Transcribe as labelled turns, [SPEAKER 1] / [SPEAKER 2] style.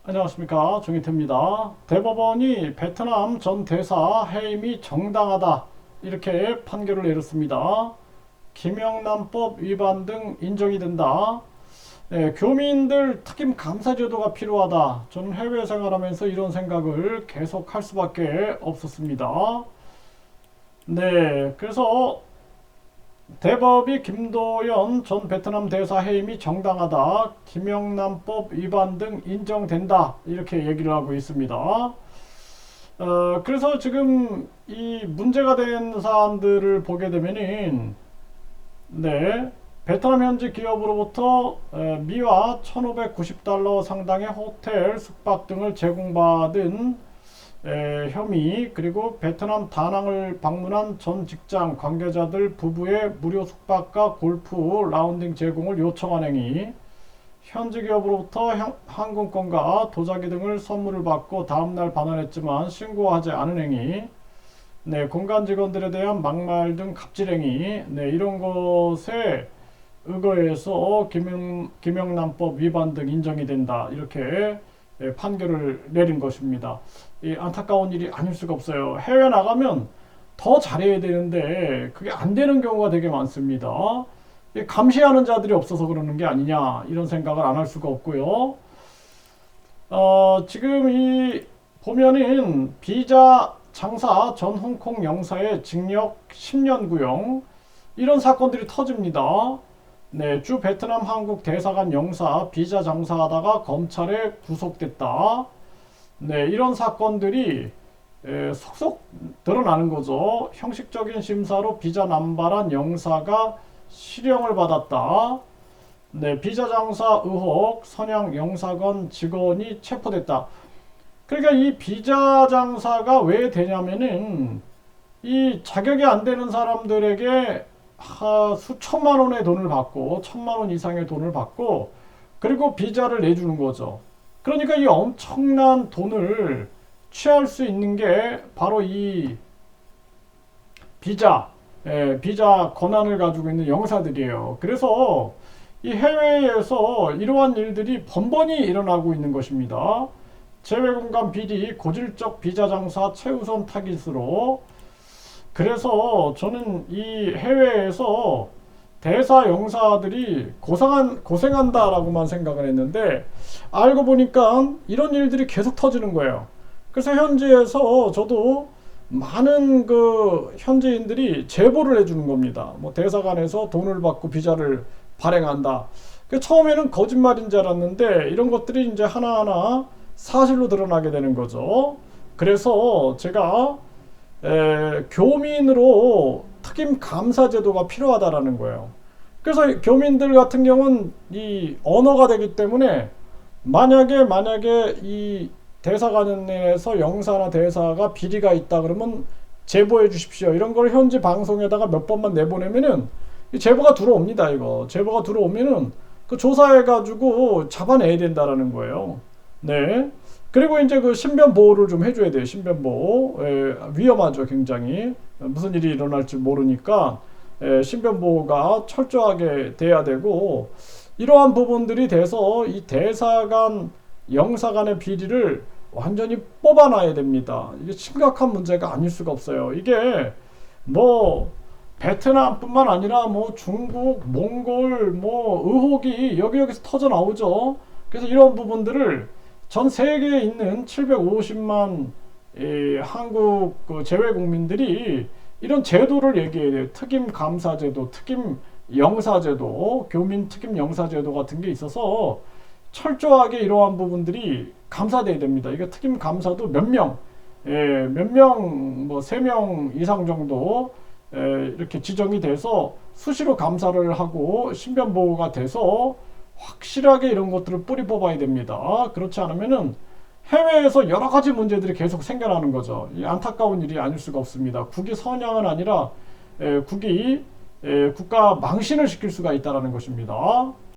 [SPEAKER 1] 안녕하십니까, 정의태입니다. 대법원이 베트남 전 대사 해임이 정당하다 이렇게 판결을 내렸습니다. 김영란법 위반 등 인정이 된다. 교민들 특임 감사 제도가 필요하다. 저는 해외 생활하면서 이런 생각을 계속 할 수밖에 없었습니다. 그래서 대법이 김도연 전 베트남 대사 해임이 정당하다. 김영란법 위반 등 인정된다. 이렇게 얘기를 하고 있습니다. 그래서 지금 이 문제가 된 사안들을 보게 되면은, 베트남 현지 기업으로부터 미화 1,590달러 상당의 호텔, 숙박 등을 제공받은 혐의, 그리고 베트남 다낭을 방문한 전 직장 관계자들 부부의 무료 숙박과 골프 라운딩 제공을 요청한 행위, 현지 기업으로부터 항공권과 도자기 등을 선물을 받고 다음날 반환했지만 신고하지 않은 행위, 공간 직원들에 대한 막말 등 갑질 행위, 이런 것에 의거해서 김영란법 위반 등 인정이 된다. 이렇게 판결을 내린 것입니다. 안타까운 일이 아닐 수가 없어요. 해외 나가면 더 잘해야 되는데 그게 안 되는 경우가 되게 많습니다. 감시하는 자들이 없어서 그러는 게 아니냐, 이런 생각을 안 할 수가 없고요. 지금 이 보면은 비자 장사 전 홍콩 영사의 징역 10년 구형, 이런 사건들이 터집니다. 주 베트남 한국 대사관 영사 비자 장사하다가 검찰에 구속됐다. 이런 사건들이 속속 드러나는 거죠. 형식적인 심사로 비자 남발한 영사가 실형을 받았다. 비자 장사 의혹 선양 영사관 직원이 체포됐다. 그러니까 이 비자 장사가 왜 되냐면은 이 자격이 안 되는 사람들에게 수천만 원의 돈을 받고 1,000만 원 이상의 돈을 받고 그리고 비자를 내주는 거죠. 그러니까 이 엄청난 돈을 취할 수 있는 게 바로 이 비자 권한을 가지고 있는 영사들이에요. 그래서 이 해외에서 이러한 일들이 번번이 일어나고 있는 것입니다. 재외공간 비리, 고질적 비자 장사 최우선 타깃으로. 그래서 저는 이 해외에서 대사 영사들이 고생한다라고만 생각을 했는데 알고 보니까 이런 일들이 계속 터지는 거예요. 그래서 현지에서 저도 많은 그 현지인들이 제보를 해주는 겁니다. 뭐 대사관에서 돈을 받고 비자를 발행한다. 처음에는 거짓말인 줄 알았는데 이런 것들이 이제 하나하나 사실로 드러나게 되는 거죠. 그래서 제가 교민으로 특임 감사 제도가 필요하다라는 거예요. 그래서 교민들 같은 경우는 이 언어가 되기 때문에 만약에 이 대사관에서 영사나 대사가 비리가 있다 그러면 제보해 주십시오. 이런 걸 현지 방송에다가 몇 번만 내보내면은 제보가 들어옵니다. 이거 제보가 들어오면은 그 조사해 가지고 잡아내야 된다라는 거예요. 그리고 이제 그 신변 보호를 좀 해줘야 돼요. 신변 보호. 위험하죠, 굉장히. 무슨 일이 일어날지 모르니까 신변 보호가 철저하게 돼야 되고, 이러한 부분들이 돼서 이 대사관, 영사관의 비리를 완전히 뽑아놔야 됩니다. 이게 심각한 문제가 아닐 수가 없어요. 이게 뭐 베트남뿐만 아니라 뭐 중국, 몽골 뭐 의혹이 여기저기서 터져 나오죠. 그래서 이런 부분들을 전 세계에 있는 750만 한국 재외 국민들이 이런 제도를 얘기해야 돼요. 특임 감사 제도, 특임 영사 제도, 교민 특임 영사 제도 같은 게 있어서 철저하게 이러한 부분들이 감사돼야 됩니다. 이게 특임 감사도 몇 명, 뭐 3명 이상 정도 이렇게 지정이 돼서 수시로 감사를 하고 신변 보호가 돼서 확실하게 이런 것들을 뿌리 뽑아야 됩니다. 그렇지 않으면은 해외에서 여러 가지 문제들이 계속 생겨나는 거죠. 이 안타까운 일이 아닐 수가 없습니다. 국위 선양은 아니라 국가 망신을 시킬 수가 있다는 것입니다.